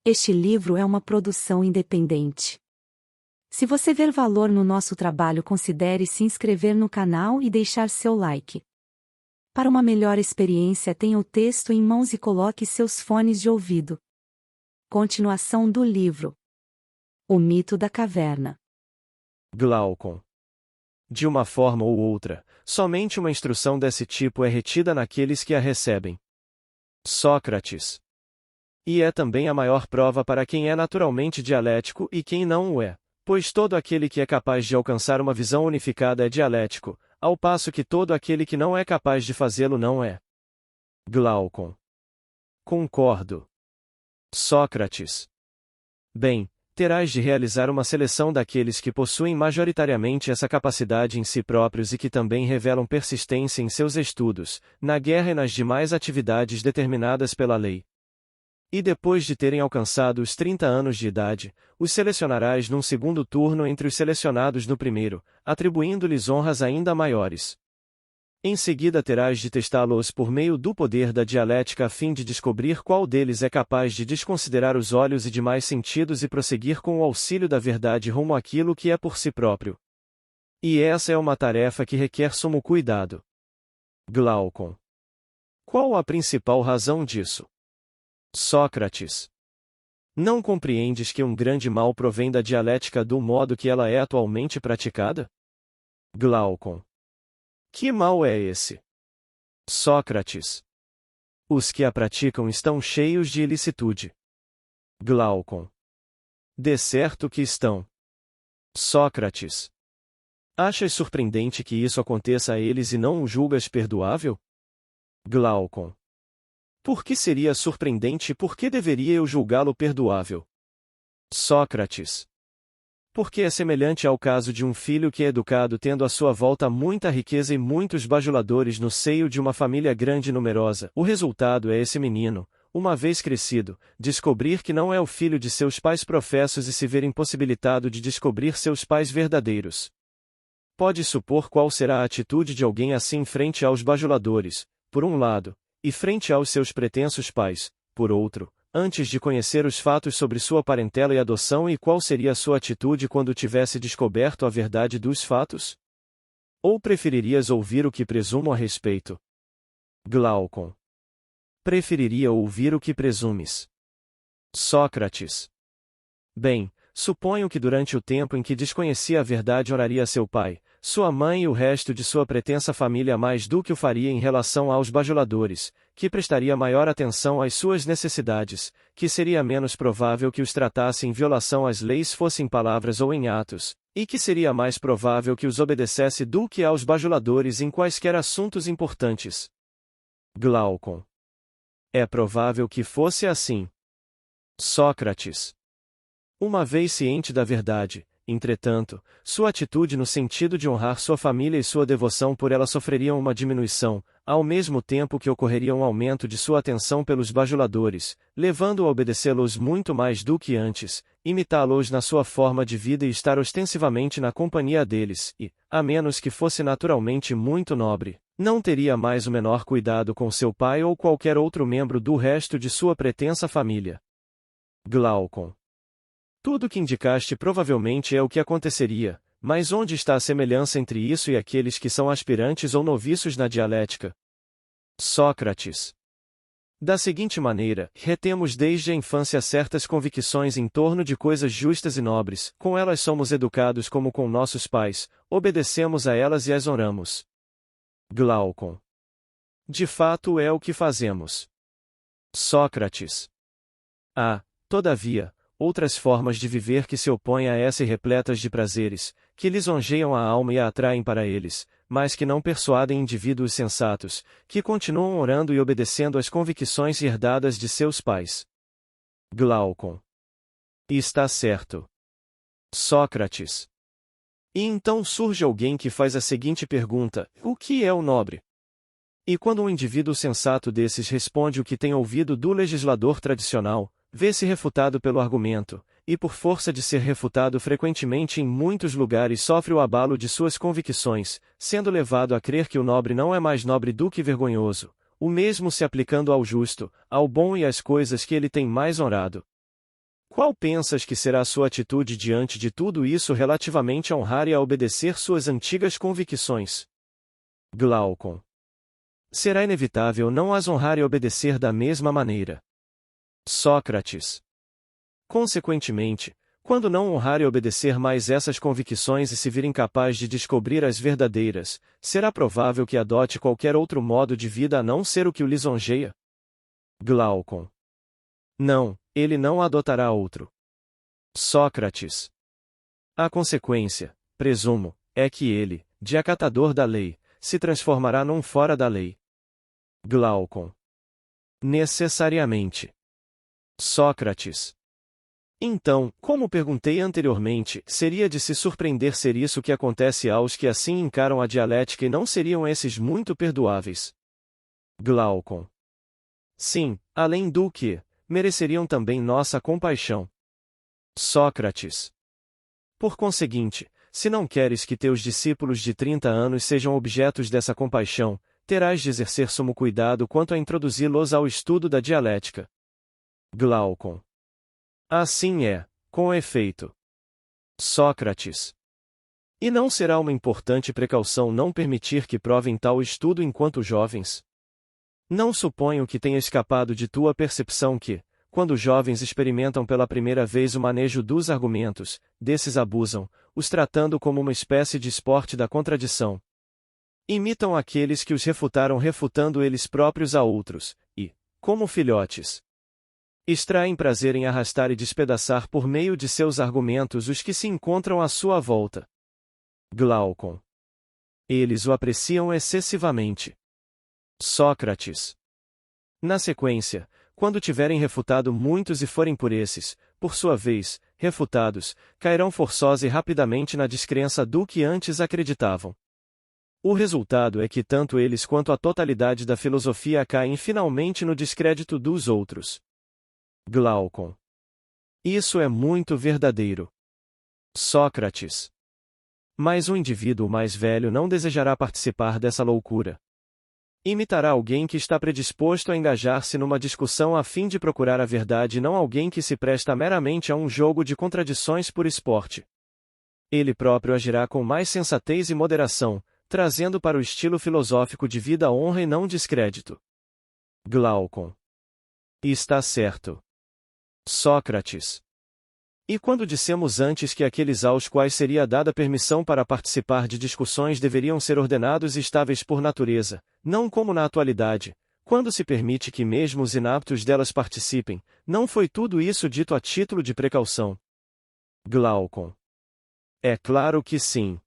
Este livro é uma produção independente. Se você ver valor no nosso trabalho, considere se inscrever no canal e deixar seu like. Para uma melhor experiência, tenha o texto em mãos e coloque seus fones de ouvido. Continuação do livro: O Mito da Caverna. Glaucon. De uma forma ou outra, somente uma instrução desse tipo é retida naqueles que a recebem. Sócrates. E é também a maior prova para quem é naturalmente dialético e quem não o é, pois todo aquele que é capaz de alcançar uma visão unificada é dialético, ao passo que todo aquele que não é capaz de fazê-lo não é. Glaucon. Concordo. Sócrates. Bem, terás de realizar uma seleção daqueles que possuem majoritariamente essa capacidade em si próprios e que também revelam persistência em seus estudos, na guerra e nas demais atividades determinadas pela lei. E depois de terem alcançado os 30 anos de idade, os selecionarás num segundo turno entre os selecionados no primeiro, atribuindo-lhes honras ainda maiores. Em seguida terás de testá-los por meio do poder da dialética a fim de descobrir qual deles é capaz de desconsiderar os olhos e demais sentidos e prosseguir com o auxílio da verdade rumo àquilo que é por si próprio. E essa é uma tarefa que requer sumo cuidado. Glaucon. Qual a principal razão disso? Sócrates. Não compreendes que um grande mal provém da dialética do modo que ela é atualmente praticada? Glaucon. Que mal é esse? Sócrates. Os que a praticam estão cheios de ilicitude. Glaucon. De certo que estão. Sócrates. Achas surpreendente que isso aconteça a eles e não o julgas perdoável? Glaucon. Por que seria surpreendente e por que deveria eu julgá-lo perdoável? Sócrates. Porque é semelhante ao caso de um filho que é educado tendo à sua volta muita riqueza e muitos bajuladores no seio de uma família grande e numerosa. O resultado é esse menino, uma vez crescido, descobrir que não é o filho de seus pais professos e se ver impossibilitado de descobrir seus pais verdadeiros. Pode supor qual será a atitude de alguém assim frente aos bajuladores, por um lado, e frente aos seus pretensos pais, por outro, antes de conhecer os fatos sobre sua parentela e adoção, e qual seria a sua atitude quando tivesse descoberto a verdade dos fatos? Ou preferirias ouvir o que presumo a respeito? Glaucon. Preferiria ouvir o que presumes. Sócrates. Bem, suponho que durante o tempo em que desconhecia a verdade oraria a seu pai, sua mãe e o resto de sua pretensa família mais do que o faria em relação aos bajuladores, que prestaria maior atenção às suas necessidades, que seria menos provável que os tratasse em violação às leis fosse em palavras ou em atos, e que seria mais provável que os obedecesse do que aos bajuladores em quaisquer assuntos importantes. Glaucon. É provável que fosse assim. Sócrates. Uma vez ciente da verdade, entretanto, sua atitude no sentido de honrar sua família e sua devoção por ela sofreriam uma diminuição, ao mesmo tempo que ocorreria um aumento de sua atenção pelos bajuladores, levando-o a obedecê-los muito mais do que antes, imitá-los na sua forma de vida e estar ostensivamente na companhia deles, e, a menos que fosse naturalmente muito nobre, não teria mais o menor cuidado com seu pai ou qualquer outro membro do resto de sua pretensa família. Glaucon. Tudo o que indicaste provavelmente é o que aconteceria, mas onde está a semelhança entre isso e aqueles que são aspirantes ou noviços na dialética? Sócrates. Da seguinte maneira, retemos desde a infância certas convicções em torno de coisas justas e nobres, com elas somos educados como com nossos pais, obedecemos a elas e as honramos. Glaucon. De fato é o que fazemos. Sócrates. Todavia, outras formas de viver que se opõem a essa e repletas de prazeres, que lisonjeiam a alma e a atraem para eles, mas que não persuadem indivíduos sensatos, que continuam orando e obedecendo às convicções herdadas de seus pais. Glaucon. Está certo. Sócrates. E então surge alguém que faz a seguinte pergunta: o que é o nobre? E quando um indivíduo sensato desses responde o que tem ouvido do legislador tradicional, vê-se refutado pelo argumento, e por força de ser refutado frequentemente em muitos lugares sofre o abalo de suas convicções, sendo levado a crer que o nobre não é mais nobre do que vergonhoso, o mesmo se aplicando ao justo, ao bom e às coisas que ele tem mais honrado. Qual pensas que será sua atitude diante de tudo isso relativamente a honrar e a obedecer suas antigas convicções? Glaucon. Será inevitável não as honrar e obedecer da mesma maneira. Sócrates. Consequentemente, quando não honrar e obedecer mais essas convicções e se vir incapaz de descobrir as verdadeiras, será provável que adote qualquer outro modo de vida a não ser o que o lisonjeia? Glaucon. Não, ele não adotará outro. Sócrates. A consequência, presumo, é que ele, de acatador da lei, se transformará num fora da lei. Glaucon. Necessariamente. Sócrates. Então, como perguntei anteriormente, seria de se surpreender ser isso que acontece aos que assim encaram a dialética e não seriam esses muito perdoáveis? Glaucon. Sim, além do que, mereceriam também nossa compaixão. Sócrates. Por conseguinte, se não queres que teus discípulos de 30 anos sejam objetos dessa compaixão, terás de exercer sumo cuidado quanto a introduzi-los ao estudo da dialética. Glaucon. Assim é, com efeito. Sócrates. E não será uma importante precaução não permitir que provem tal estudo enquanto jovens? Não suponho que tenha escapado de tua percepção que, quando jovens experimentam pela primeira vez o manejo dos argumentos, desses abusam, os tratando como uma espécie de esporte da contradição. Imitam aqueles que os refutaram refutando eles próprios a outros, e, como filhotes, extraem prazer em arrastar e despedaçar por meio de seus argumentos os que se encontram à sua volta. Glaucon. Eles o apreciam excessivamente. Sócrates. Na sequência, quando tiverem refutado muitos e forem por esses, por sua vez, refutados, cairão forçosa e rapidamente na descrença do que antes acreditavam. O resultado é que tanto eles quanto a totalidade da filosofia caem finalmente no descrédito dos outros. Glaucon. Isso é muito verdadeiro. Sócrates. Mas o indivíduo mais velho não desejará participar dessa loucura. Imitará alguém que está predisposto a engajar-se numa discussão a fim de procurar a verdade e não alguém que se presta meramente a um jogo de contradições por esporte. Ele próprio agirá com mais sensatez e moderação, trazendo para o estilo filosófico de vida honra e não descrédito. Glaucon. E está certo. Sócrates. E quando dissemos antes que aqueles aos quais seria dada permissão para participar de discussões deveriam ser ordenados e estáveis por natureza, não como na atualidade, quando se permite que mesmo os inaptos delas participem, não foi tudo isso dito a título de precaução? Glaucon. É claro que sim.